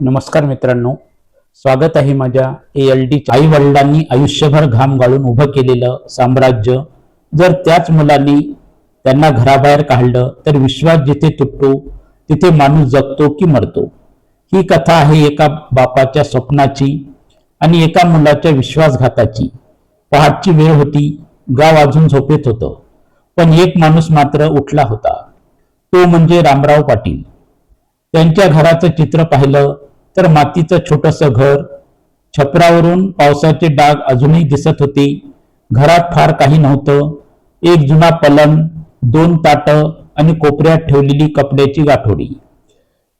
नमस्कार मित्रांनो, स्वागत आहे माझ्या ALD. आई वडिलांनी आयुष्यभर घाम गाळून उभं केलेलं साम्राज्य जर त्याच मुलांनी त्यांना घराबाहेर काढलं तर विश्वास जिथे तुटतो तिथे माणूस जगतो की मरतो. ही कथा आहे एका बापाच्या स्वप्नाची आणि एका मुलाच्या विश्वासघाताची. पहाटची वेळ होती, गाव अजून झोपेत होतं, पण एक माणूस मात्र उठला होता. तो म्हणजे रामराव पाटील. त्यांच्या घराचं चित्र पाहिलं तर मातीचं छोटंसं घर, छपरावरून पावसाचे डाग अजूनही दिसत होते. घरात फार काही नव्हतं. एक जुना पलंग, 2 ताटं आणि कोपऱ्यात ठेवलेली कपड्याची गाठोडी.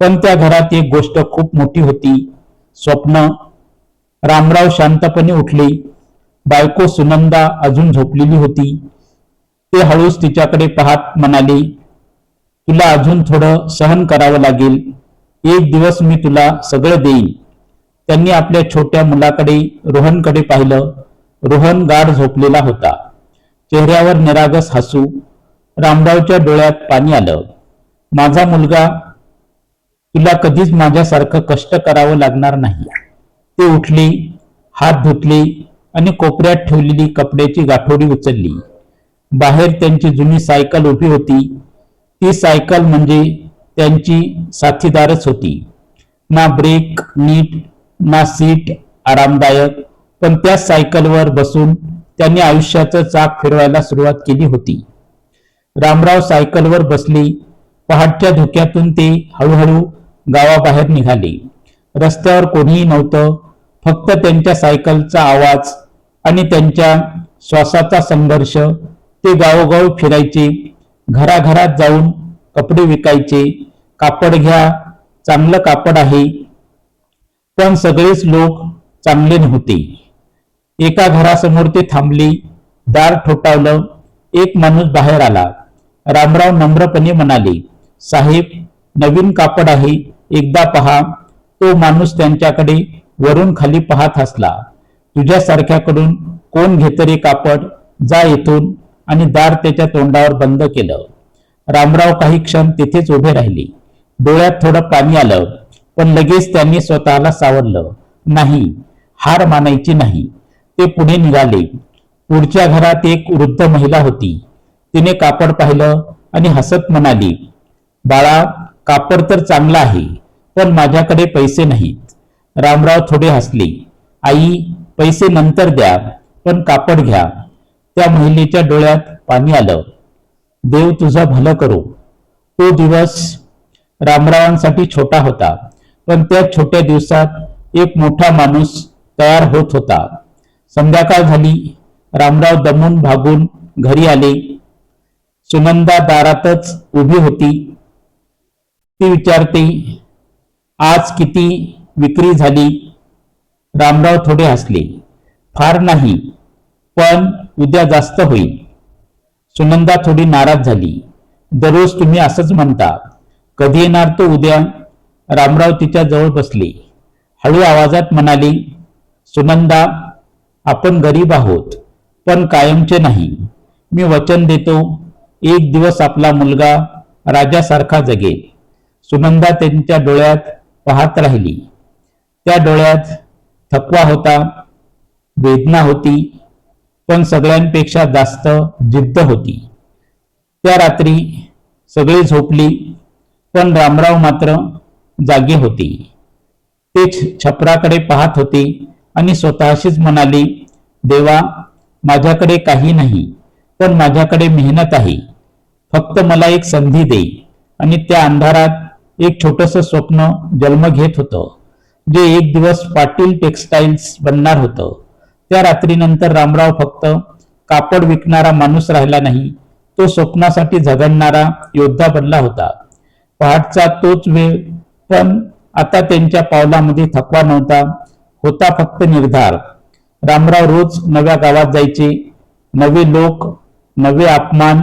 पण त्या घरात एक गोष्ट खूप मोठी होती, स्वप्न. रामराव शांतपणे उठले. बायको सुनंदा अजून झोपलेली होती. ते हळूच तिच्याकडे पाहत म्हणाले, तुला अजून थोडं सहन करावं लागेल. एक दिवस मी तुला सगळं देईन. त्यांनी आपल्या छोट्या मुलाकडे, रोहनकडे पाहिलं. रोहन गाढ झोपलेला होता, चेहऱ्यावर निरागस हसू. रामरावच्या डोळ्यात पाणी आलं. माझा मुलगा, तुला कधीच माझ्यासारखं कष्ट करावं लागणार नाही. ते उठले, हात धुतले आणि कोपऱ्यात ठेवलेली कपड्याची गाठोडी उचलली. बाहेर त्यांची जुनी सायकल उभी होती. ती सायकल म्हणजे त्यांची साथीदारच होती. ना ब्रेक नीट, ना सीट आरामदायक, पण त्या सायकलवर बसून त्यांनी आयुष्याचं चाक फिरवायला सुरुवात केली होती. रामराव सायकलवर बसले. पहाटच्या धुक्यातून ते हळूहळू गावाबाहेर निघाले. रस्त्यावर कोणीही नव्हतं, फक्त त्यांच्या सायकलचा आवाज आणि त्यांच्या श्वासाचा संघर्ष. ते गावोगाव फिरायचे, घराघरात जाऊन कपडे विकायचे. कापड घ्या, चांगलं कापड आहे. पण सगळेच लोक चांगले नव्हते. एका घरासमोर ते थांबले. दार ठोठावलं. एक माणूस बाहेर आला. रामराव नम्रपणे म्हणाले, साहेब, नवीन कापड आहे, एकदा पहा. तो माणूस त्यांच्याकडे वरून खाली पाहत हसला. तुझ्यासारख्याकडून कोण घेतं रे कापड? जा इथून. आणि दार त्याच्या तोंडावर बंद केलं. रामराव काही क्षण तिथेच उभे राहिले. डोळ्यात थोडं पाणी आलं, पण लगेच त्यांनी स्वतःला सावरलं. नाही, हार मानायची नाही. ते पुढे निघाले. पुढच्या घरात एक वृद्ध महिला होती. तिने कापड पाहिलं आणि हसत म्हणाली, बाळा, कापड तर चांगलं आहे, पण माझ्याकडे पैसे नाहीत. रामराव थोडे हसले. आई, पैसे नंतर द्या, पण कापड घ्या. त्या महिलेच्या डोळ्यात पाणी आलं. देव तुझं भलं करो. तो दिवस रामरावांसाठी छोटा होता, पण त्या छोट्या दिवसात एक मोठा माणूस तयार होत होता. संध्याकाळ झाली. रामराव दमून भागून घरी आले. सुनंदा दारातच उभी होती. ती विचारते, आज किती विक्री झाली? रामराव थोडे हसले. फार नाही, पण उद्या जास्त होईल. सुनंदा थोडी नाराज झाली. दररोज तुम्ही असंच म्हणता, कधी येणार तो उद्या? रामराव तिच्या जवळ बसले. हळू आवाजात म्हणाले, सुनंदा, आपण गरीब आहोत, पण कायमचे नाही. मी वचन देतो, एक दिवस आपला मुलगा राजासारखा जगेल. सुनंदा त्यांच्या डोळ्यात पाहत राहिली. त्या डोळ्यात थकवा होता, वेदना होती, पण सगळ्यांपेक्षा जास्त जिद्द होती. त्या रात्री सगळे झोपली, पण रामराव मात्र जागे होते. ते छपराकडे पाहत होते आणि स्वतःशीच म्हणाले, देवा, माझ्याकडे काही नाही, पण माझ्याकडे मेहनत आहे. फक्त मला एक संधी दे. आणि त्या अंधारात एक छोटंसं स्वप्न जन्म घेत होतं, जे एक दिवस पाटील टेक्सटाईल्स बनणार होतं. त्या रात्रीनंतर रामराव फक्त कापड विकणारा माणूस राहिला नाही, तो स्वप्नासाठी झगडणारा योद्धा बनला होता. पहाटचा तोच वेळ, पण आता त्यांच्या पावलामध्ये थकवा नव्हता, होता फक्त निर्धार. रामराव रोज नव्या गावात जायचे. नवे लोक, नवे अपमान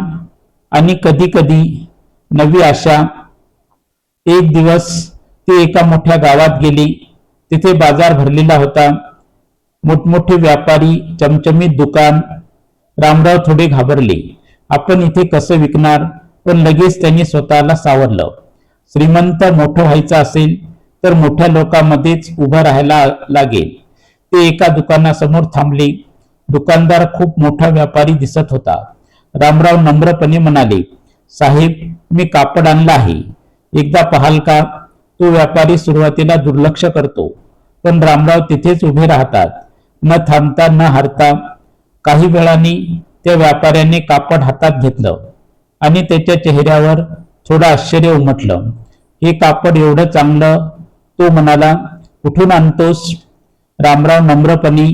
आणि कधी कधी नवी आशा. एक दिवस ते एका मोठ्या गावात गेले. तिथे बाजार भरलेला होता. मोठमोठे व्यापारी, चमचमीत दुकान. रामराव थोडे घाबरले. आपण इथे कसं विकणार? पण लगेच त्यांनी स्वतःला सावरलं. श्रीमंत मोठं व्हायचं असेल तर मोठ्या लोकांमध्येच उभं राहायला लागेल. ते एका दुकानासमोर थांबले. दुकानदार खूप मोठा व्यापारी दिसत होता. रामराव नम्रपणे म्हणाले, साहेब, मी कापड आणलं आहे, एकदा पाहाल का? तो व्यापारी सुरुवातीला दुर्लक्ष करतो, पण रामराव तिथेच उभे राहतात, न थांबता न हारता. काही वेळाने त्या व्यापाऱ्याने कापड हातात घेतलं आणि त्याच्या चेहऱ्यावर थोडं आश्चर्य उमटलं. हे कापड एवढं चांगलं? तो म्हणाला. कुठून आणतोस? रामराव नम्रपणे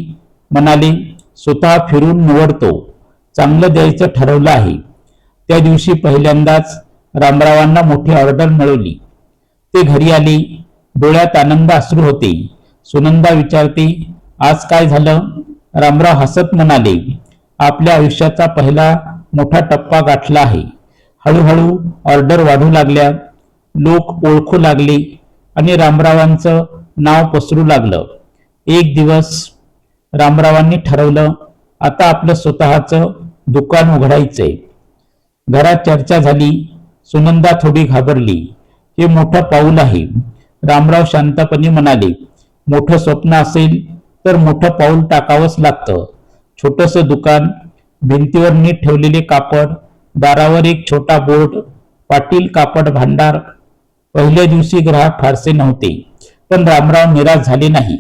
म्हणाले, स्वतः फिरून निवडतो, चांगलं द्यायचं ठरवलं आहे. त्या दिवशी पहिल्यांदाच रामरावांना मोठी ऑर्डर मिळवली. ते घरी आले. डोळ्यात आनंद अश्रू होते. सुनंदा विचारते, आज काय झालं? रामराव हसत म्हणाले, आपल्या आयुष्याचा पहिला मोठा टप्पा गाठला आहे. हळूहळू ऑर्डर वाढू लागल्या, लोक ओळखू लागले आणि रामरावांचं नाव पसरू लागलं. एक दिवस रामरावांनी ठरवलं, आता आपलं स्वतःचं दुकान उघडायचंय. घरात चर्चा झाली. सुनंदा थोडी घाबरली. हे मोठं पाऊल आहे. रामराव शांतपणे म्हणाले, मोठं स्वप्न असेल तर मोठं पाऊल टाकावंच लागतं. छोटंसं दुकान, भिंतीवर नीट ठेवलेले कापड, दारावर एक छोटा बोर्ड, पाटील कापड भांडार. पहिल्या दिवशी ग्राहक फारसे नव्हते, पण रामराव निराश झाले नाही.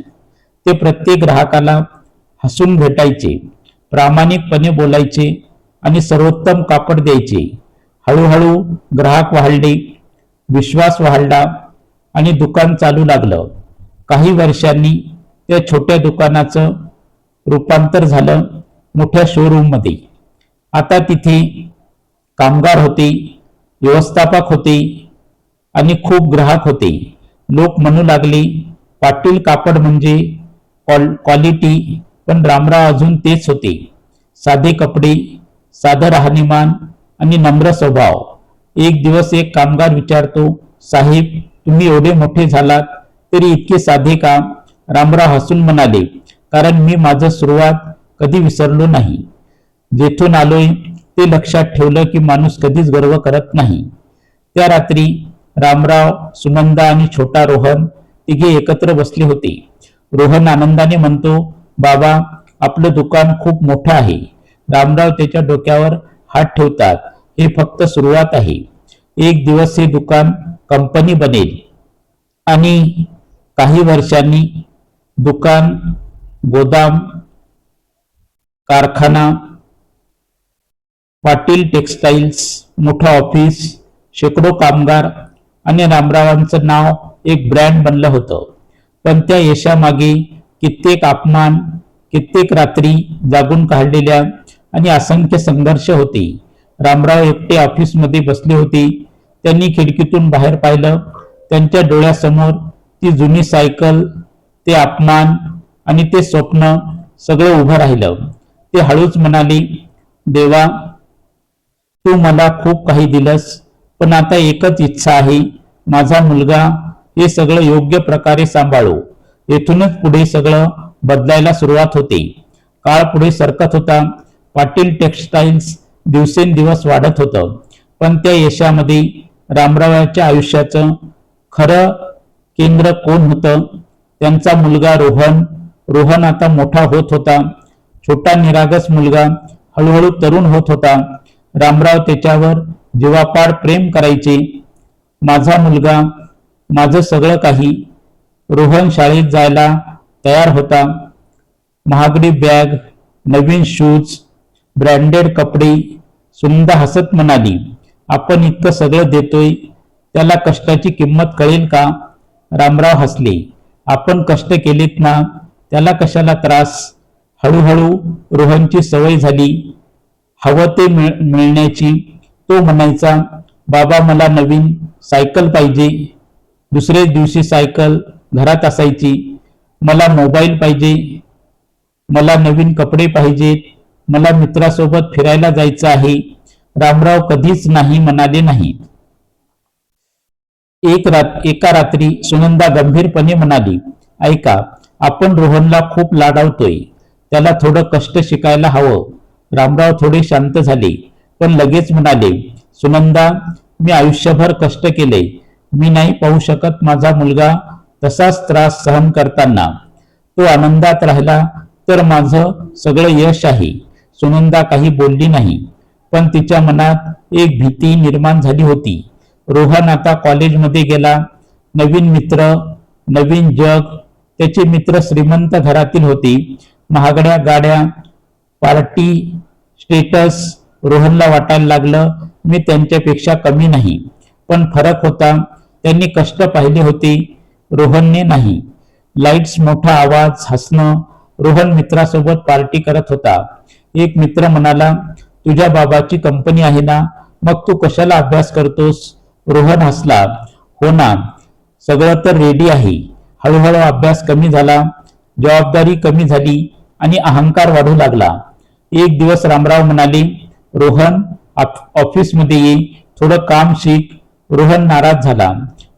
ते प्रत्येक ग्राहकाला हसून भेटायचे, प्रामाणिकपणे बोलायचे आणि सर्वोत्तम कापड द्यायचे. हळूहळू ग्राहक वाढले, विश्वास वाढला आणि दुकान चालू लागलं. काही वर्षांनी त्या छोट्या दुकानाचं रूपांतर झालं मोठ्या शोरूम मध्ये. आता तिथे कामगार होते, व्यवस्थापक होते आणि खूप ग्राहक होते. लोक म्हणू लागले, पाटील कापड म्हणजे क्वालिटी. पण रामराव अजून तेच होते, साधे कपडे, साधं राहणीमान आणि नम्र स्वभाव. एक दिवस एक कामगार विचारतो, साहेब, तुम्ही एवढे मोठे झालात तरी इतके साधे का? रामराव हसून म्हणाले, कारण मी माझं सुरुवात कधी विसरलो नाही. जेथून आलोय ते लक्षात ठेवलं की माणूस कधीच गर्व करत नाही. त्या रात्री रामराव, सुनंदा आणि छोटा रोहन तिघे एकत्र बसले होते. रोहन आनंदाने म्हणतो, बाबा, आपलं दुकान खूप मोठं आहे. रामराव त्याच्या डोक्यावर हात ठेवतात, हे फक्त सुरुवात आहे. एक दिवस हे दुकान कंपनी बनेल आणि काही वर्षांनी दुकान, गोदाम, कारखाना, पाटील टेक्सटाईल्स, मोठं ऑफिस, शेकडो कामगार आणि रामरावांचं नाव एक ब्रँड बनलं होतं. पण त्या यशामागे कित्येक अपमान, कित्येक रात्री जागून काढलेल्या आणि असंख्य संघर्ष होते. रामराव एकटे ऑफिसमध्ये बसले होते. त्यांनी खिडकीतून बाहेर पाहिलं. त्यांच्या डोळ्यासमोर ती जुनी सायकल, ते अपमान आणि ते स्वप्न सगळं उभं राहिलं. ते हळूच म्हणाले, देवा, तू मला खूप काही दिलंस, पण आता एकच इच्छा आहे, माझा मुलगा हे सगळं योग्य प्रकारे सांभाळो. येथूनच पुढे सगळं बदलायला सुरुवात होते. काळ पुढे सरकत होता. पाटील टेक्सटाईल्स दिवसेंदिवस वाढत होतं. पण त्या यशामध्ये रामरावांच्या आयुष्याचं खरं केंद्र कोण होतं? त्यांचा मुलगा रोहन. रोहन आता मोठा होत होता. छोटा निरागस मुलगा हळूहळू तरुण होत होता. रामराव त्याच्यावर जीवापाड प्रेम करायचे. माझा मुलगा, माझं सगळं काही. रोहन शाळेत जायला तयार होता. महागडी बॅग, नवीन शूज, ब्रँडेड कपडे. सुनंदा हसत म्हणाली, आपण इतकं सगळं देतोय, त्याला कष्टाची किंमत कळेल का? रामराव हसले, आपण कष्ट केलेत ना, त्याला कशाला त्रास? हळूहळू रोहनची सवय झाली हवं ते मिळण्याची. तो म्हणायचा, बाबा, मला नवीन सायकल पाहिजे. दुसऱ्याच दिवशी सायकल घरात असायची. मला मोबाईल पाहिजे, मला नवीन कपडे पाहिजेत, मला मित्रासोबत फिरायला जायचं आहे. रामराव कधीच नाही म्हणाले नाही. एका रात्री सुनंदा गंभीरपणे म्हणाली, ऐका, आपण रोहनला खूप लाडावतोय, त्याला थोडं कष्ट शिकायला हवं. रामराव थोडे शांत झाले, पण लगेच म्हणाले, सुनंदा, मी आयुष्यभर कष्ट केले, मी नाही पाहू शकत माझा मुलगा तसाच त्रास सहन करताना तो आनंदात राहिला तर माझं सगळं यश आहे. सुनंदा काही बोलली नाही, पण तिच्या मनात एक भीती निर्माण झाली होती. रोहन आता कॉलेजमध्ये गेला. नवीन मित्र, नवीन जग. त्याचे मित्र श्रीमंत घरातील होते. महागड्या गाड्या, पार्टी, स्टेटस. रोहनला वाटायला लागलं मी त्यांच्यापेक्षा कमी नाही. पण फरक होता, त्यांनी कष्ट पाहिले होते, रोहनने नाही. लाईट्स, मोठा आवाज, हसणं. रोहन मित्रासोबत पार्टी करत होता. एक मित्र म्हणाला, तुझ्या बाबाची कंपनी आहे ना, मग तू कशाला अभ्यास करतोस? रोहन हसला. हो ना, सगळं तर रेडी आहे. हळूहळू अभ्यास कमी झाला, जबाबदारी कमी झाली आणि अहंकार वाढू लागला. एक दिवस रामराव म्हणाले, रोहन ऑफिसमध्ये ये, थोडं काम शिक. रोहन नाराज झाला.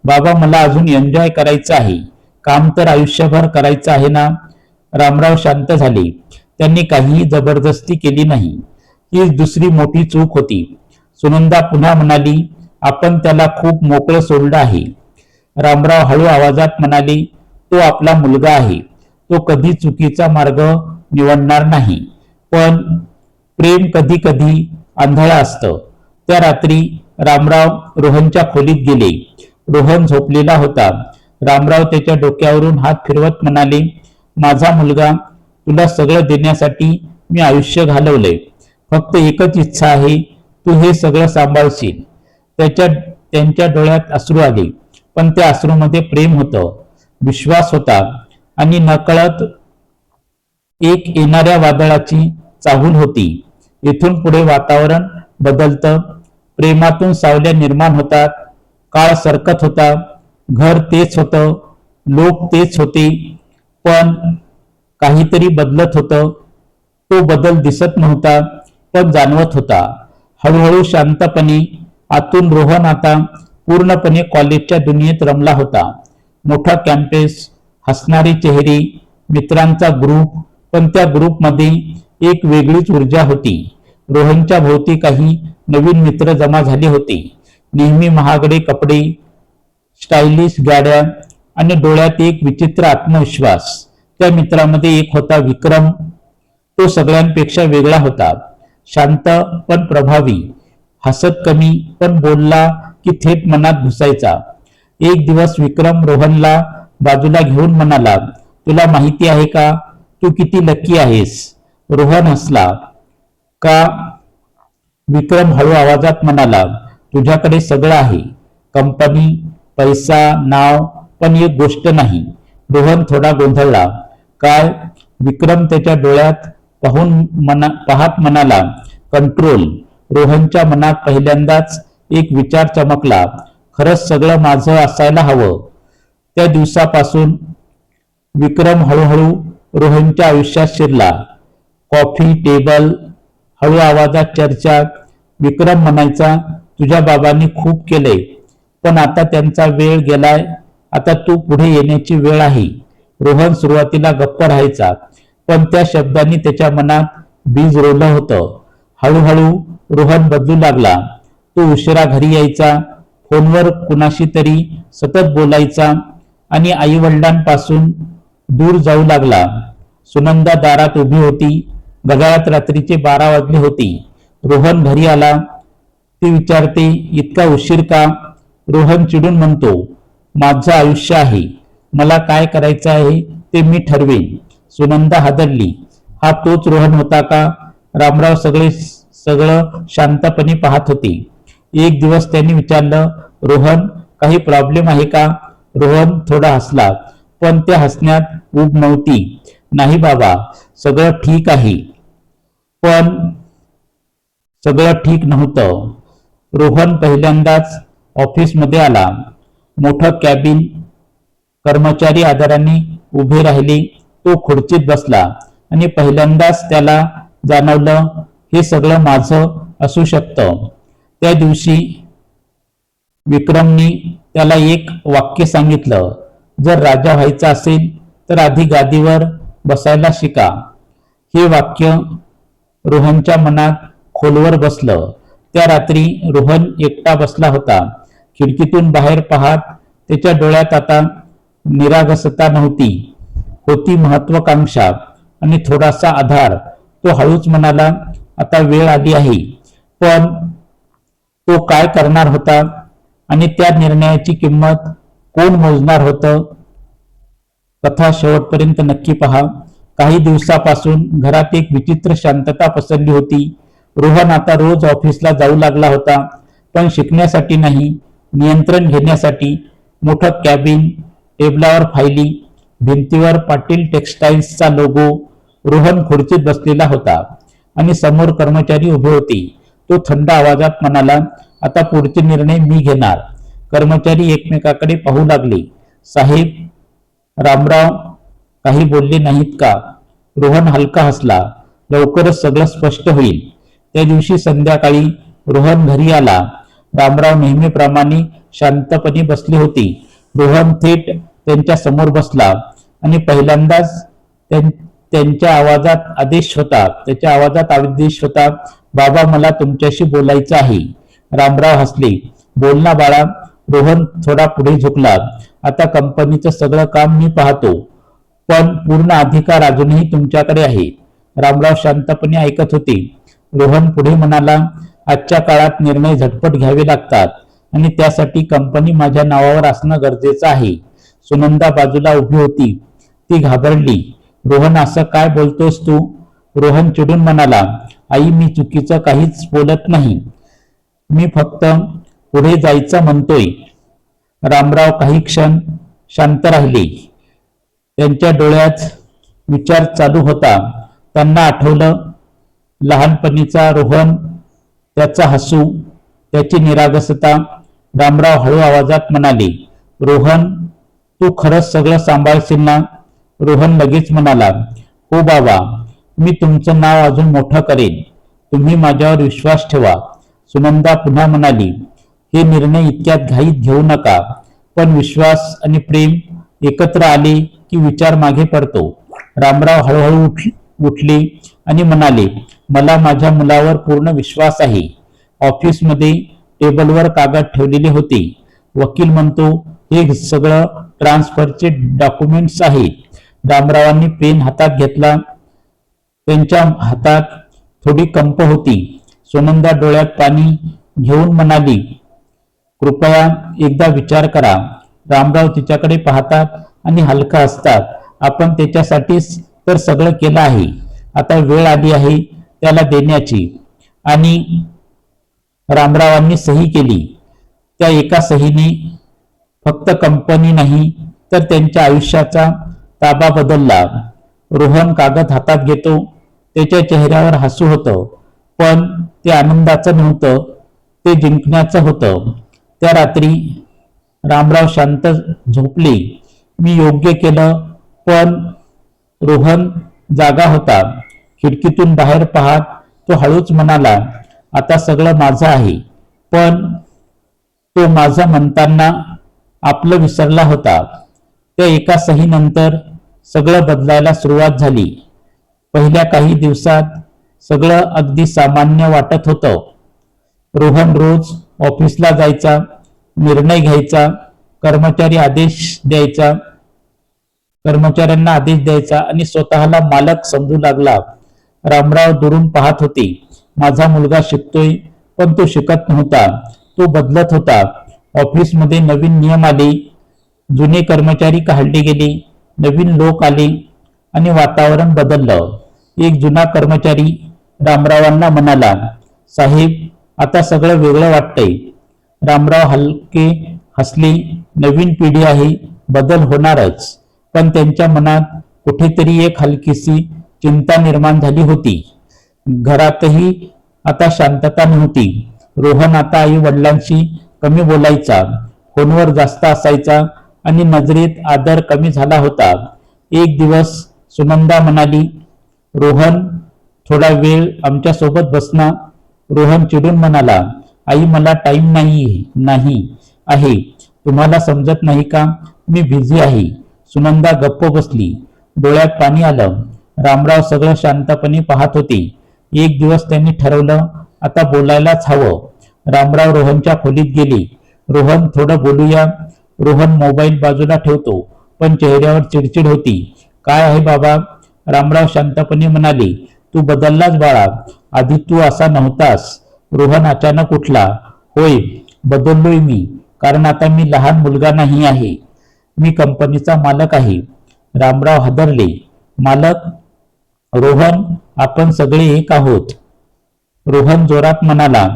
बाबा, मला अजून एन्जॉय करायचं आहे. काम तर आयुष्यभर करायचं आहे ना. रामराव शांत झाले. त्यांनी काहीही जबरदस्ती केली नाही. ही दुसरी मोठी चूक होती. सुनंदा पुन्हा म्हणाली, आपण त्याला खूप मोकळं सोडलं आहे. रामराव हळू आवाजात म्हणाले, तो आपला मुलगा आहे. तो कधी चुकीचा मार्ग निवडणार नाही. पण प्रेम कधी कधी आंधळं असतं. त्या रात्री रामराव रोहनच्या खोलीत गेले. रोहन झोपलेला होता. रामराव त्याच्या डोक्यावरून हात फिरवत म्हणाले, माझा मुलगा, तुला सगळं देण्यासाठी मी आयुष्य घालवलंय. फक्त एकच इच्छा आहे, तू हे सगळं सांभाळशील. त्यांच्या डोळ्यात अश्रू आले, पण त्या अश्रूमध्ये प्रेम होतं, विश्वास होता आणि नकळत एक येणाऱ्या वादळाची चाहूल होती. इथून पुढे वातावरण बदलतं. प्रेमातून सावल्या निर्माण होतात. काळ सरकत होता. घर तेच होतं, लोक तेच होते, पण काहीतरी बदलत होतं. तो बदल दिसत नव्हता, पण जाणवत होता. हळूहळू शांतपणे आतून रोहन आता पूर्णपणे कॉलेजच्या दुनियेत रमला होता. मोठा कॅम्पस, हसणारे चेहरे, मित्रांचा ग्रुप, पण त्या ग्रुपमध्ये एक वेगळीच ऊर्जा होती. रोहनच्या भोवती काही नवीन मित्र जमा झाले होते. नेहमी महागडे कपडे, स्टायलिश गाड्या आणि डोळ्यात एक विचित्र आत्मविश्वास. त्या मित्रामध्ये एक होता विक्रम. तो सगळ्यांपेक्षा वेगळा होता. शांत पण प्रभावी, हसत कमी, पण बोलला की थेट मनात घुसायचा. एक दिवस विक्रम रोहनला बाजूला घेऊन म्हणाला, तुला माहिती आहे का, तू किती लकी आहेस? रोहन हसला. का? विक्रम हळू आवाजात म्हणाला, तुझ्याकडे सगळं आहे, कंपनी, पैसा, नाव, पण एक गोष्ट नाही. रोहन थोडा गोंधळला. काय? विक्रम त्याच्या डोळ्यात पाहत म्हणाला, कंट्रोल. रोहनच्या मनात पहिल्यांदाच एक विचार चमकला, खरंच सगळं माझं असायला हवं. त्या दिवसापासून विक्रम हळूहळू रोहनच्या आयुष्यात शिरला. कॉफी टेबल, हळू आवाजात चर्चा. विक्रम म्हणायचा, तुझ्या बाबांनी खूप केलंय, पण आता त्यांचा वेळ गेलाय. आता तू पुढे येण्याची वेळ आहे. रोहन सुरुवातीला गप्प राहायचा, पण त्या शब्दांनी त्याच्या मनात बीज रोवलं होतं. हळूहळू रोहन बदलू लागला. तो उशिरा घरी यायचा, फोनवर कुणाशी तरी सतत बोलायचा आणि आई वडिलांपासून दूर जाऊ लागला. सुनंदा दारात उभी होती. घड्याळात रात्रीचे 12 वाजले होते. रोहन घरी आला. ती विचारते, इतका उशीर का? रोहन चिडून म्हणतो, माझं आयुष्य आहे, मला काय करायचं आहे ते मी ठरवेन. सुनंदा हादरली. हा तोच रोहन होता का? रामराव सगळं शांतपणे पाहत होते. एक दिवस त्यांनी विचारलं, रोहन, काही प्रॉब्लेम आहे का? रोहन थोडा हसला, पण त्या हसण्यात ऊब नव्हती. नाही बाबा, सगळं ठीक आहे. पण सगळं ठीक नव्हतं. रोहन पहिल्यांदाच ऑफिसमध्ये आला. मोठं कॅबिन, कर्मचारी आदराने उभे राहिले. तो खुर्चीत बसला आणि पहिल्यांदाच त्याला जाणवलं, हे सगळं माझं असू शकतं. त्या दिवशी विक्रमनी त्याला एक वाक्य सांगितलं, जर राजा व्हायचा असेल तर आधी गादीवर बसायला शिका. हे वाक्य रोहनच्या मनात खोलवर बसलं. त्या रात्री रोहन एकटा बसला होता. खिडकीतून बाहेर पाहत त्याच्या डोळ्यात आता निरागसता नव्हती, होती महत्वाकांक्षा आणि थोडासा आधार. तो हळूच म्हणाला, आता वेळ आली आहे. पण तो काय करणार होता आणि त्या निर्णयाची किंमत कोण मोजणार होतं? कथा शेवटपर्यंत नक्की पहा. काही दिवसापासून घरात एक विचित्र शांतता पसरली होती. रोहन आता रोज ऑफिसला जाऊ लागला होता, पण शिकण्यासाठी नाही, नियंत्रण घेण्यासाठी. मोठं कॅबिन, टेबलावर फायली, भिंतीवर पाटील टेक्सटाईल्सचा लोगो. रोहन खुर्चीत बसलेला होता आणि समोर कर्मचारी उभे होते. तो थंड आवाजात म्हणाला, आता पुढचे निर्णय मी घेणार. कर्मचारी एकमेकाकडे पाहू लागले. साहेब, रामराव काही बोलले नाहीत का? रोहन हलका हसला. लवकरच सगळं स्पष्ट होईल. त्या दिवशी संध्याकाळी रोहन घरी आला. रामराव नेहमीप्रमाणे शांतपणे बसले होते. रोहन थेट त्यांच्या समोर बसला आणि पहिल्यांदाच त्याच्या आवाजात आदेश होता. बाबा, मला तुमच्याशी बोलायचं आहे. रामराव हसले. बोल ना बाळा. रोहन थोडा पुढे झुकला. आता कंपनीचं सगळं काम मी पाहतो, पण पूर्ण अधिकार अजूनही तुमच्याकडे आहे. रामराव शांतपणे ऐकत होते. रोहन पुढे म्हणाला, आजच्या काळात निर्णय झटपट घ्यावे लागतात आणि त्यासाठी कंपनी माझ्या नावावर असणं गरजेचं आहे. सुनंदा बाजूला उभी होती. ती घाबरली. रोहन, असं काय बोलतोस तू? रोहन चिडून म्हणाला, आई, मी चुकीचं काहीच बोलत नाही. मी फक्त पुढे जायचं म्हणतोय. रामराव काही क्षण शांत राहिले. त्यांच्या डोळ्यात विचार चालू होता. त्यांना आठवलं लहानपणीचा रोहन, त्याचा हसू, त्याची निरागसता. रामराव हळू आवाजात म्हणाले, रोहन, तू खरंच सगळं सांभाळशील ना? रोहन लगेच म्हणाला, हो बाबा, मी तुमचं नाव अजून मोठं करेन. तुम्ही माझ्यावर विश्वास ठेवा. सुनंदा पुन्हा म्हणाली, हे निर्णय इतक्यात घाईत घेऊ नका. पण विश्वास आणि प्रेम एकत्र आले की विचार मागे पडतो. रामराव हळूहळू उठले आणि म्हणाले, मला माझ्या मुलावर पूर्ण विश्वास आहे. ऑफिसमध्ये टेबलवर कागद ठेवलेले होते. वकील म्हणतो, हे सगळं ट्रान्सफरचे डॉक्युमेंट्स आहेत. रामरावांनी पेन हातात घेतला. त्यांच्या हातात थोडी कंप होती. सुनंदा डोळ्यात पाणी घेऊन म्हणाली, कृपया एकदा विचार करा. रामराव तिच्याकडे पाहतात आणि हलका हसतात. आपण त्याच्यासाठीच तर सगळं केलं आहे. आता वेळ आली आहे त्याला देण्याची. आणि रामरावांनी सही केली. त्या एका सहीने फक्त कंपनी नाही, तर त्यांच्या आयुष्याचा ताबा बदलला. रोहन कागद हातात घेतो. त्याच्या चेहऱ्यावर हसू होतं, पण ते आनंदाचं नव्हतं, ते जिंकण्याचं होतं. त्या रात्री रामराव शांत झोपले. मी योग्य केलं. पण रोहन जागा होता. खिडकीतून बाहेर पाहत तो हळूच म्हणाला, आता सगळं माझं आहे. पण तो माझं म्हणताना आपलं विसरला होता. त्या एका सहीनंतर सगळं बदलायला सुरुवात झाली. पहिल्या काही दिवसात सगळं अगदी सामान्य वाटत होतं. रोहन रोज ऑफिसला जायचा, निर्णय घ्यायचा, कर्मचाऱ्यांना आदेश द्यायचा आणि स्वतःला मालक समजू लागला. रामराव दुरून पाहत होते. माझा मुलगा शिकतोय, पण तो शिकत नव्हता, तो बदलत होता. ऑफिसमध्ये नवीन नियम आले, जुने कर्मचारी काढले गेले, नवीन लोक आले आणि वातावरण बदललं. एक जुना कर्मचारी रामरावांना म्हणाला, साहेब, आता सगळं वेगळं वाटतंय. रामराव हलके हसले. नवीन पिढी आहे, बदल होणारच. पण त्यांच्या मनात कुठेतरी एक हलकीशी चिंता निर्माण झाली होती. घरातही आता शांतता नव्हती. रोहन आता आई वडिलांशी कमी बोलायचा, फोनवर जास्त असायचा आणि नजरेत आदर कमी झाला होता. एक दिवस सुनंदा म्हणाली, रोहन, थोडा वेळ आमच्या सोबत बसना. रोहन चिडून म्हणाला, आई, मला टाइम नाही आहे. तुम्हाला समजत नाही का? मी बिझी आहे. सुनंदा गप्प बसली. डोळ्यात पाणी आलं. रामराव सगळं शांतपणे पाहत होते. एक दिवस त्यांनी ठरवलं, आता बोलायलाच हवं. रामराव रोहनच्या खोलीत गेले. रोहन, थोडं बोलूया. रोहन मोबाईल बाजूला ठेवतो. पण चेहऱ्यावर चिडचिड होती. काय आहे बाबा? रामराव शांतपणे म्हणाले. तू बदललास बाळा. आधी तू असा नव्हतास. रोहन अचानक उठला. होय, बदललोय मी. कारण आता मी लहान मुलगा नाही आहे. मी कंपनीचा मालक आहे. रामराव हादरले. मालक? रोहन, आपण सगळे एक आहोत. रोहन जोरात म्हणाला.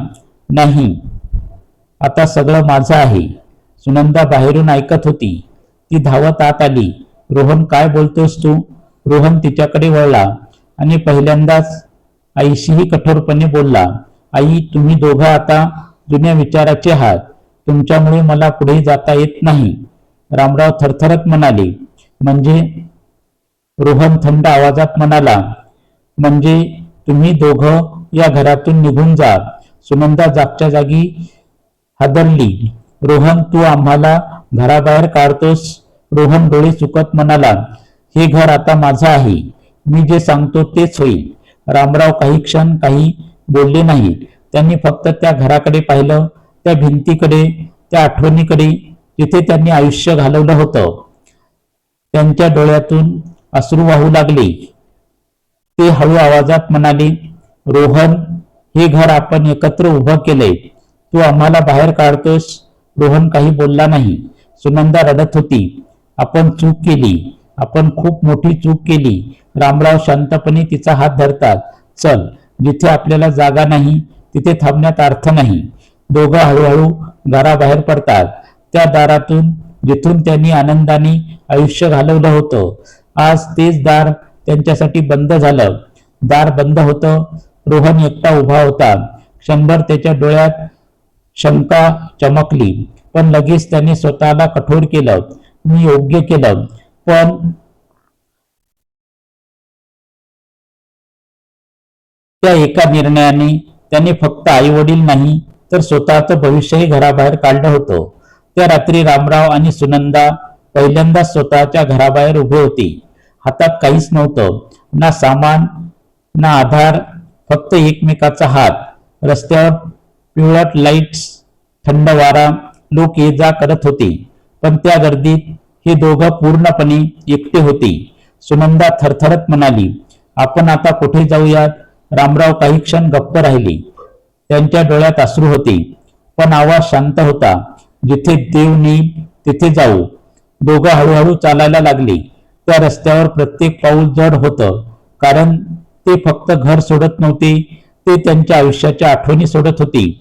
नाही, आता सगळं माझं आहे. सुनंदा बाहेरून ऐकत होती. ती धावत आत आली. रोहन, काय बोलतोस तू? रोहन तिच्याकडे वळला आणि पहिल्यांदाच आईशीही कठोरपणे बोलला. आई, तुम्ही दोघं आता जुन्या विचाराचे आहात. तुमच्यामुळे मला पुढे जाता येत नाही. रामराव थरथरत म्हणाले. म्हणजे? रोहन थंड आवाजात म्हणाला. म्हणजे तुम्ही दोघं या घरातून निघून जा. सुनंदा जागच्या जागी हादरली. रोहन, तू आम्हाला घराबाहेर काढतोस? रोहन डोळे चुकत म्हणाला. हे घर आता माझं आहे. मी जे सांगतो तेच होईल. रामराव काही क्षण काही बोलले नाही. त्यांनी फक्त त्या घराकडे पाहिलं, त्या भिंतीकडे, त्या आठवणीकडे जिथे त्यांनी आयुष्य घालवलं होतं. त्यांच्या डोळ्यातून अश्रू वाहू लागले. ते हळू आवाजात म्हणाले. रोहन, हे घर आपण एकत्र उभं केलंय. तू आम्हाला बाहेर काढतोस? रोहन काही बोलला नाही. सुनंदा रडत होती. आपण चूक केली. आपण खूप मोठी चूक केली. रामराव शांतपणे तिचा हात धरतात. चल, जिथे आपल्याला जागा नाही तिथे थांबण्यात अर्थ नाही. दोघं हळूहळू घराबाहेर पडतात. त्या दारातून जिथून त्यांनी आनंदाने आयुष्य घालवलं होतं. आज तेच दार त्यांच्यासाठी बंद झालं. दार बंद होतं. रोहन एकटा उभा होता. क्षणभर त्याच्या डोळ्यात शंका चमकली. पण लगेच त्याने स्वतःला कठोर केलं. मी योग्य केलं. पण त्या एका निर्णयाने त्याने फक्त आई वडील नाही तर स्वतःचं भविष्यही घराबाहेर काढलं होतं. त्या रात्री रामराव आणि सुनंदा पहिल्यांदाच स्वतःच्या घराबाहेर उभे होते. हातात काहीच नव्हतं. ना सामान, ना आधार, फक्त एकमेकाचा हात. रस्त्यावर पिवळट लाईट्स, थंड वारा, लोक ये जा करत होते. पण त्या गर्दीत हे दोघं पूर्णपणे एकटे होते. सुनंदा थरथरत म्हणाली. आपण आता कुठे जाऊयात? रामराव काही क्षण गप्प राहिले. त्यांच्या डोळ्यात अश्रू होते. पण आवाज शांत होता. जिथे देव नेईल तिथे जाऊ. दोघं हळूहळू चालायला लागले. त्या रस्त्यावर प्रत्येक पाऊल जड होतं. कारण ते फक्त घर सोडत नव्हते, ते त्यांच्या आयुष्याच्या आठवणी सोडत होते.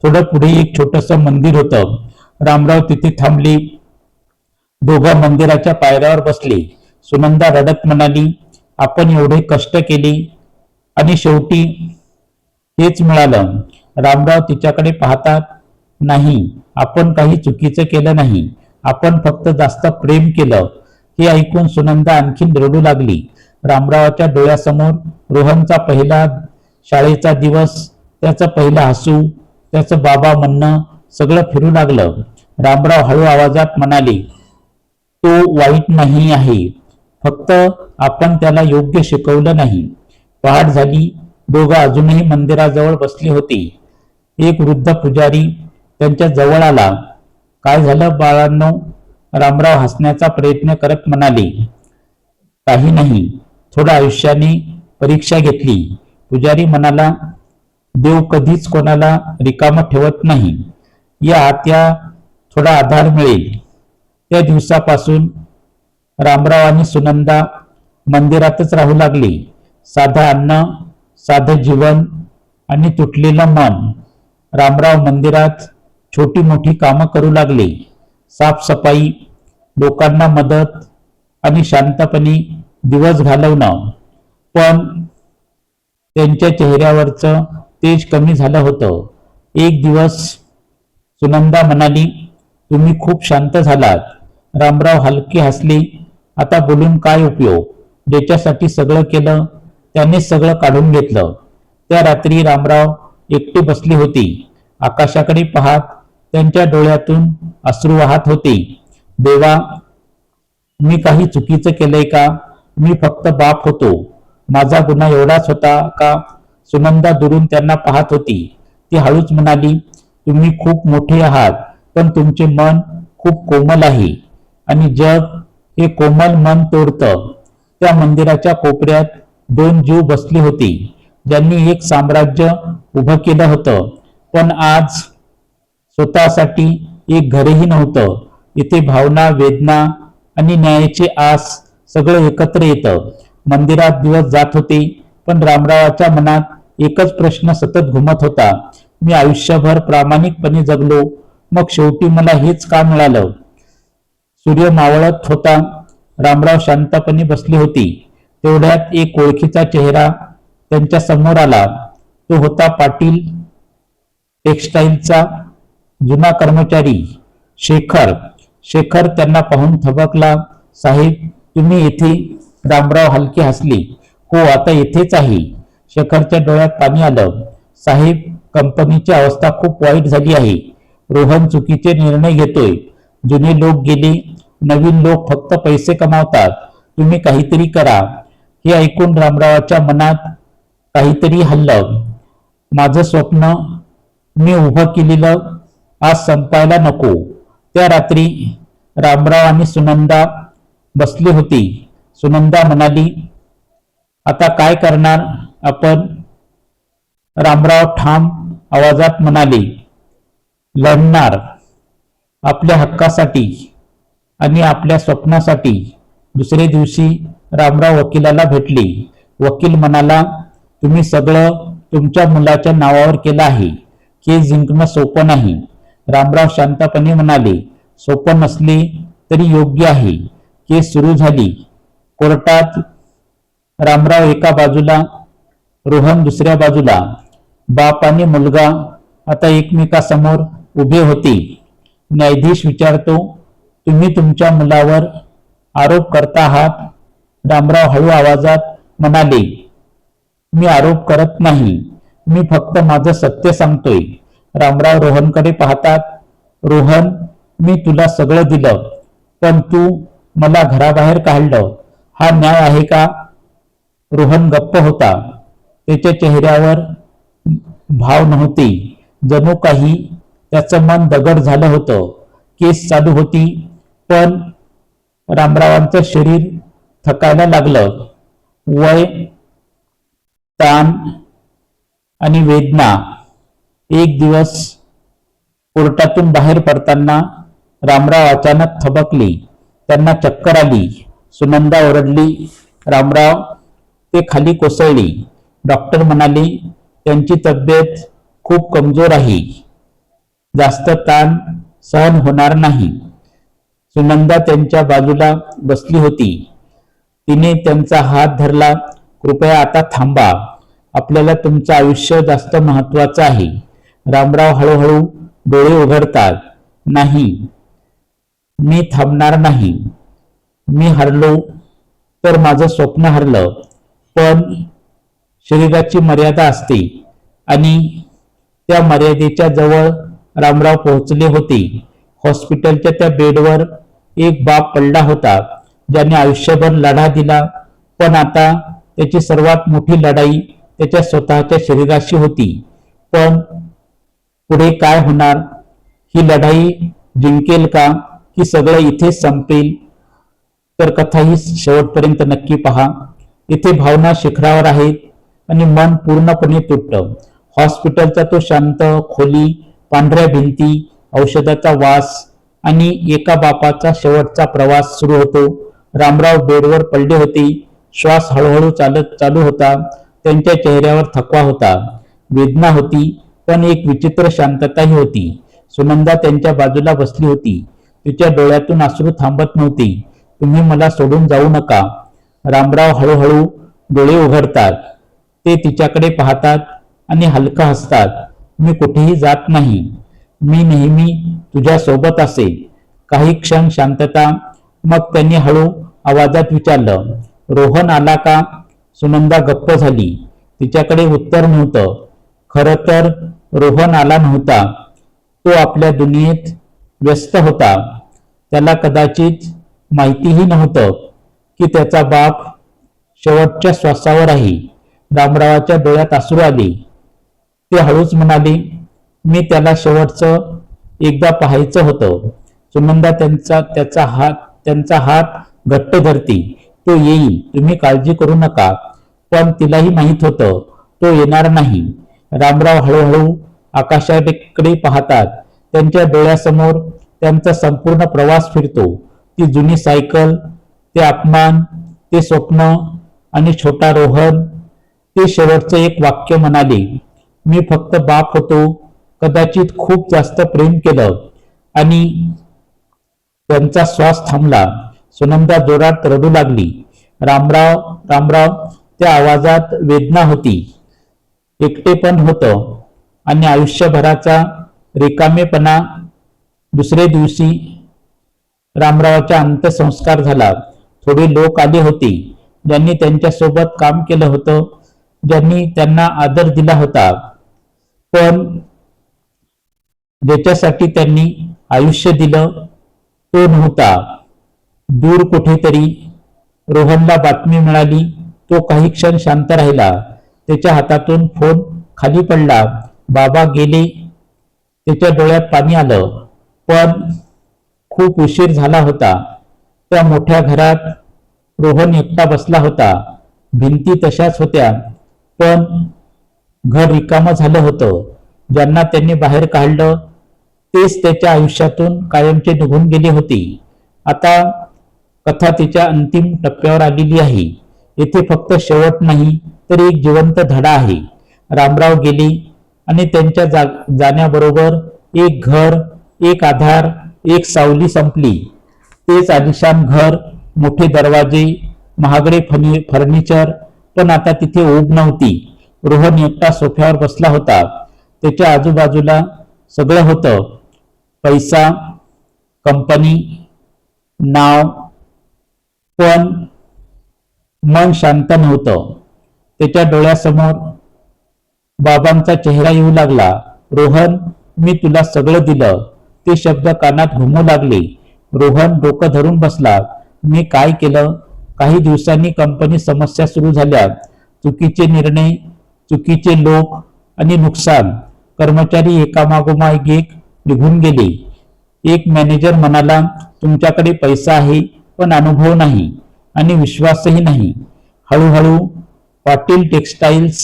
थोडं पुढे एक छोटंसं मंदिर होतं. रामराव तिथे थांबले. दोघं मंदिराच्या पायऱ्यावर बसले. सुनंदा रडत म्हणाली. आपण एवढे कष्ट केले आणि शेवटी हेच मिळालं. रामराव तिच्याकडे पाहतात. नाही, आपण काही चुकीचं केलं नाही. आपण फक्त जास्त प्रेम केलं. हे ऐकून सुनंदा आणखीन रडू लागली. रामरावाच्या डोळ्यासमोर रोहनचा पहिला शाळेचा दिवस, त्याचं पहिलं हसू, त्याचं बाबा म्हणणं सगळं फिरू लागलं. रामराव हळू आवाजात म्हणाले. तो वाईट नाही आहे. फक्त आपण त्याला योग्य शिकवलं नाही. पहाट झाली. दोघं अजूनही मंदिराजवळ बसले होते. एक वृद्ध पुजारी त्यांच्या जवळ आला. काय झालं बाळांनो? रामराव हसण्याचा प्रयत्न करत म्हणाले. काही नाही, थोडं आयुष्याने परीक्षा घेतली. पुजारी म्हणाला. देव कधीच कोणाला रिकामं ठेवत नाही. या आत्या थोडा आधार मिळेल. त्या दिवसापासून रामराव आणि सुनंदा मंदिरातच राहू लागले. साधं अन्न, साधं जीवन आणि तुटलेलं मन. रामराव मंदिरात छोटी मोठी कामं करू लागले. साफसफाई, लोकांना मदत आणि शांतपणे दिवस घालवणं. पण त्यांच्या चेहऱ्यावरचं तेज कमी झालं होतं. एक दिवस सुनंदा म्हणाली. तुम्ही खूप शांत झालात. रामराव हलके हसले. आता बोलून काय उपयोग? ज्याच्यासाठी सगळं केलं त्यानेच सगळं काढून घेतलं. त्या रात्री रामराव एकटे बसले होते. आकाशाकडे पाहत त्यांच्या डोळ्यातून अश्रू वाहत होते. देवा, मी काही चुकीचं केलंय का? मी फक्त बाप होतो. माझा गुन्हा एवढाच होता का? सुनंदा दुरून त्यांना पाहत होती. ती हळूच म्हणाली. तुम्ही खूप मोठे आहात, पण तुमचे मन खूप कोमल आहे आणि जग हे कोमल मन तोडतं. त्या मंदिराच्या कोपऱ्यात दोन जीव बसले होते, ज्यांनी एक साम्राज्य उभं केलं होतं, पण आज स्वतःसाठी एक घरही नव्हतं. इथे भावना, वेदना आणि न्यायाची आस सगळं एकत्र येतं. मंदिरात दिवस जात होते, पण रामरावाच्या मनात एकच प्रश्न सतत घुमत होता. मी आयुष्यभर प्रामाणिकपणे जगलो, मग शेवटी मला हेच का मिळालं? सूर्य मावळत होता. रामराव शांतपणे बसले होते. तेवढ्यात एक ओळखीचा चेहरा त्यांच्या समोर आला. तो होता पाटील टेक्सटाईलचा जुना कर्मचारी शेखर. शेखर त्यांना पाहून थबकला. साहेब, तुम्ही येथे? रामराव हलके हसले. हो, आता येथेच आहे. शेखरच्या डोळ्यात पाणी आलं. साहेब, कंपनीची अवस्था खूप वाईट झाली आहे. रोहन चुकीचे निर्णय घेतोय. जुने लोक गेले, नवीन लोक फक्त पैसे कमावतात. तुम्ही काहीतरी करा. हे ऐकून रामरावाच्या मनात काहीतरी हललं. माझं स्वप्न मी उभं केलेलं आज संपायला नको. त्या रात्री रामराव आणि सुनंदा बसली होती. सुनंदा म्हणाली, आता काय करणार आपण? रामराव ठाम आवाजात म्हणाले, लढणार आपल्या हक्कासाठी आणि आपल्या स्वप्नासाठी. दुसरे दिवशी रामराव वकिलाला भेटले. वकील म्हणाला, तुम्ही सगळं तुमच्या मुलाच्या नावावर केलं आहे. केस जिंकणं सोपं नाही. रामराव शांतपणे म्हणाले, सोपं नसले तरी योग्य आहे. केस सुरू झाली. कोर्टात रामराव एका बाजूला, रोहन दुसऱ्या बाजूला. बाप आणि मुलगा आता एकमेकासमोर उभे होते. न्यायाधीश विचारतो, तुम्ही तुमच्या मुलावर आरोप करता आहात? रामराव हळू आवाजात म्हणाले, मी आरोप करत नाही. मी फक्त माझं सत्य सांगतोय. रामराव रोहनकडे पाहतात. रोहन, मी तुला सगळं दिलं, पण तू मला घराबाहेर काढलं. हा न्याय आहे का? रोहन गप्प होता. त्याच्या चेहऱ्यावर भाव नव्हते. जणू काही त्याचं मन दगड झालं होतं. केस चालू होती, पण रामरावांचं शरीर थकायला लागलं. वय, ताण आणि वेदना. एक दिवस कोर्टातून बाहेर पडताना रामराव अचानक थबकले. त्यांना चक्कर आली. सुनंदा ओरडली, रामराव! ते खाली कोसळले. डॉक्टर म्हणाले, त्यांची तब्येत खूप कमजोर आहे. जास्त ताण सहन होणार नाही. सुनंदा त्यांच्या बाजूला बसली होती. तिने त्यांचा हात धरला. कृपया आता थांबा. आपल्याला तुमचं आयुष्य जास्त महत्वाचं आहे. रामराव हळूहळू डोळे उघडतात. नाही, मी थांबणार नाही. मी हरलो तर माझं स्वप्न हरलं. पण शरीराची मर्यादा असते आणि त्या मर्यादेच्या जवळ रामराव पोहोचले होते. हॉस्पिटलच्या त्या बेडवर एक बाप पडला होता, ज्याने आयुष्यभर लढा दिला, पण आता त्याची सर्वात मोठी लढाई त्याच्या स्वतःच्या शरीराशी होती. पण पुढे काय होणार? ही लढाई जिंकेल का, की सगळं इथेच संपेल? तर कथा ही शेवटपर्यंत नक्की पहा. इथे भावना शिखरावर आहेत आणि मन पूर्णपणे तुटतं. हॉस्पिटलचा तो शांत खोली, पांढऱ्या भिंती, औषधाचा वास आणि एका बापाचा शेवटचा प्रवास सुरू होतो. रामराव बेडवर पडले होते. श्वास हळूहळू चालू होता. त्यांच्या चेहऱ्यावर थकवा होता, वेदना होती, पण एक विचित्र शांतताही होती. सुनंदा त्यांच्या बाजूला बसली होती. तिच्या डोळ्यातून अश्रू थांबत नव्हते. तुम्ही मला सोडून जाऊ नका. रामराव हळूहळू डोळे उघडतात. ते तिच्याकडे पाहतात आणि हलका हसतात. मी कुठेही जात नाही. मी नेहमी तुझ्या सोबत असेल. काही क्षण शांतता. मग त्यांनी हळू आवाजात विचारलं, रोहन आला का? सुनंदा गप्प झाली. तिच्याकडे उत्तर नव्हतं. खरं तर रोहन आला नव्हता. तो आपल्या दुनियेत व्यस्त होता. त्याला कदाचित माहितीही नव्हतं की त्याचा बाप शेवटच्या श्वासावर आहे. रामरावाच्या डोळ्यात अश्रू आले. ते हळूच म्हणाले, मी त्याला शेवटचं एकदा पाहायचं होतं. सुनंदा त्यांचा हात घट्ट धरती. तो येईल, तुम्ही काळजी करू नका. पण तिलाही माहित होतं तो येणार नाही. रामराव हळूहळू आकाशाकडे पाहतात. त्यांच्या डोळ्यासमोर त्यांचा संपूर्ण प्रवास फिरतो. ती जुनी सायकल, ते अपमान, ते स्वप्न आणि छोटा रोहन. ते शेवटचं एक वाक्य म्हणाले, मी फक्त बाप होतो, कदाचित खूप जास्त प्रेम केलं. आणि त्यांचा श्वास थांबला. सुनंदा जोरात रडू लागली. रामराव रामराव, त्या आवाजात वेदना होती, एकटेपण होतं आणि आयुष्यभराचा रिकामेपणा. दुसरे दिवशी रामरावाचा अंत्यसंस्कार झाला. थोडे लोक आले होते, ज्यांनी त्यांच्यासोबत काम केलं होतं, ज्यांनी त्यांना आदर दिला होता. पण ज्याच्यासाठी त्यांनी आयुष्य दिलं तो नव्हता. दूर कुठेतरी रोहनला बातमी मिळाली. तो काही क्षण शांत राहिला. त्याच्या हातातून फोन खाली पडला. बाबा गेले. त्याच्या डोळ्यात पाणी आलं. पण खूप उशीर झाला होता. त्या मोठ्या घरात रोहन एकटा बसला होता. भिंती तशाच होत्या, पण घर रिकामं झालं होतं. ज्यांना त्यांनी बाहेर काढलं तेच त्याच्या आयुष्यातून कायमचे निघून गेले होते. आता कथा तिच्या अंतिम टप्प्यावर आलेली आहे. येथे फक्त शेवट नाही, तर एक जिवंत धडा आहे. रामराव गेले आणि त्यांच्या जाण्याबरोबर एक घर, एक आधार, एक सावली संपली. तेच आलिशान घर, मोठे दरवाजे, महागडे फर्निचर, पण आता तिथे ऊब नव्हती. रोहन एकटा सोफ्यावर बसला होता. त्याच्या आजूबाजूला सगळं होतं, पैसा, कंपनी, नाव, पण मन शांत नव्हतं. त्याच्या डोळ्यासमोर बाबांचा चेहरा येऊ लागला. रोहन, मी तुला सगळं दिलं. ते शब्द कानात घुमू लागले. रोहन डोकं धरून बसला. मी काय केलं? काही दिवसांनी कंपनी समस्या सुरू झाल्या. चुकीचे निर्णय, चुकीचे लोक आणि नुकसान. कर्मचारी एकामागोमाग एक निघून गेले. एक मॅनेजर म्हणाला, तुमच्याकडे पैसा आहे पण अनुभव नाही आणि विश्वासही नाही. हळूहळू पाटील टेक्सटाईल्स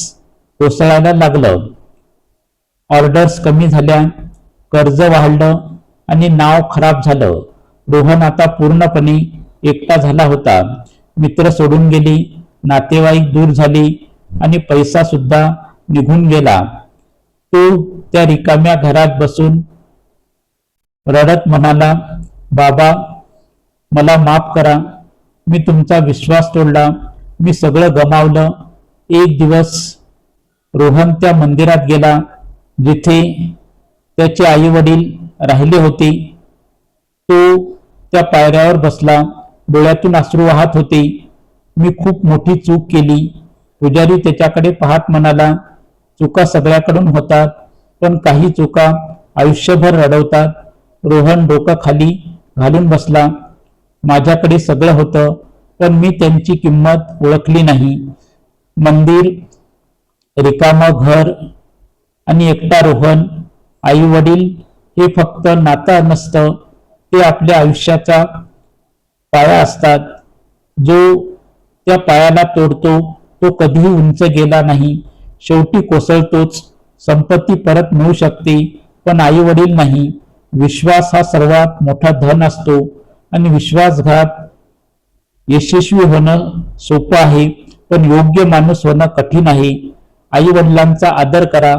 कोसळायला लागलं. ऑर्डर्स कमी झाल्या, कर्ज वाढलं आणि नाव खराब झालं. रोहन आता पूर्णपणे एकटा झाला होता. मित्र सोडून गेले, नातेवाईक दूर झाले आणि पैसा सुद्धा निघून गेला. तो त्या रिकाम्या घरात बसून रडत म्हणाला, बाबा, मला माफ करा. मी तुमचा विश्वास तोडला. मी सगळं गमावलं. एक दिवस रोहन त्या मंदिरात गेला जिथे त्याचे आई वडील राहिले होते. तो त्या पायऱ्यावर बसला. डोळ्यातून अश्रू वाहत होते. मी खूप मोठी चूक केली. पुजारी त्याच्याकडे पाहत म्हणाला, चुका सगळ्याकडून होतात, पण काही चुका आयुष्यभर रडवतात. रोहन डोकं खाली घालून बसला. माझ्याकडे सगळं होतं, पण मी त्यांची किंमत ओळखली नाही. मंदिर, रिकामं घर आणि एकटा रोहन. आई वडील हे फक्त नातं नसतं, ते आपल्या आयुष्याचा पाया असतात. जो त्या पायाला तोडतो तो कधीही उंच गेला नाही. शेवटी कोसळतोच. संपत्ती परत मिळू शकते, पण आई वडील नाही. विश्वास हा सर्वात मोठा धन असतो आणि विश्वासघात यशस्वी होणं सोपं आहे, पण योग्य माणूस होणं कठीण आहे. आई वडिलांचा आदर करा,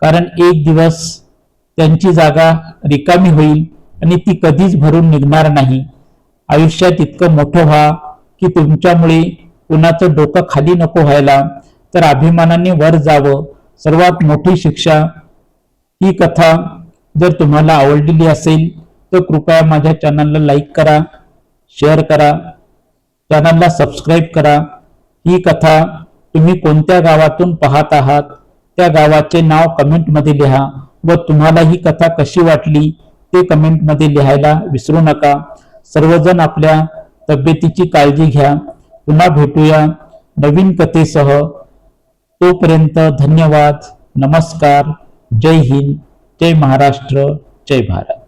कारण एक दिवस त्यांची जागा रिकामी होईल आणि ती कधीच भरून निघणार नाही. आयुष्यात इतकं मोठं व्हा की तुमच्यामुळे कुणाचं डोकं खाली नको व्हायला, तर अभिमानाने वर जावं. सर्वात मोठी शिक्षा. ही कथा जर तुम्हाला आवडलेली असेल तर कृपया माझ्या चॅनलला लाईक करा, शेअर करा, चॅनलला सबस्क्राईब करा. ही कथा तुम्ही कोणत्या गावातून पाहत आहात त्या गावाचे नाव कमेंटमध्ये लिहा व तुम्हाला ही कथा कशी वाटली ते कमेंटमध्ये लिहायला विसरू नका. सर्वजण आपल्या तब्येतीची काळजी घ्या. पुन्हा भेटूया नवीन कथेसह. तोपर्यंत धन्यवाद. नमस्कार. जय हिंद, जय महाराष्ट्र, जय भारत.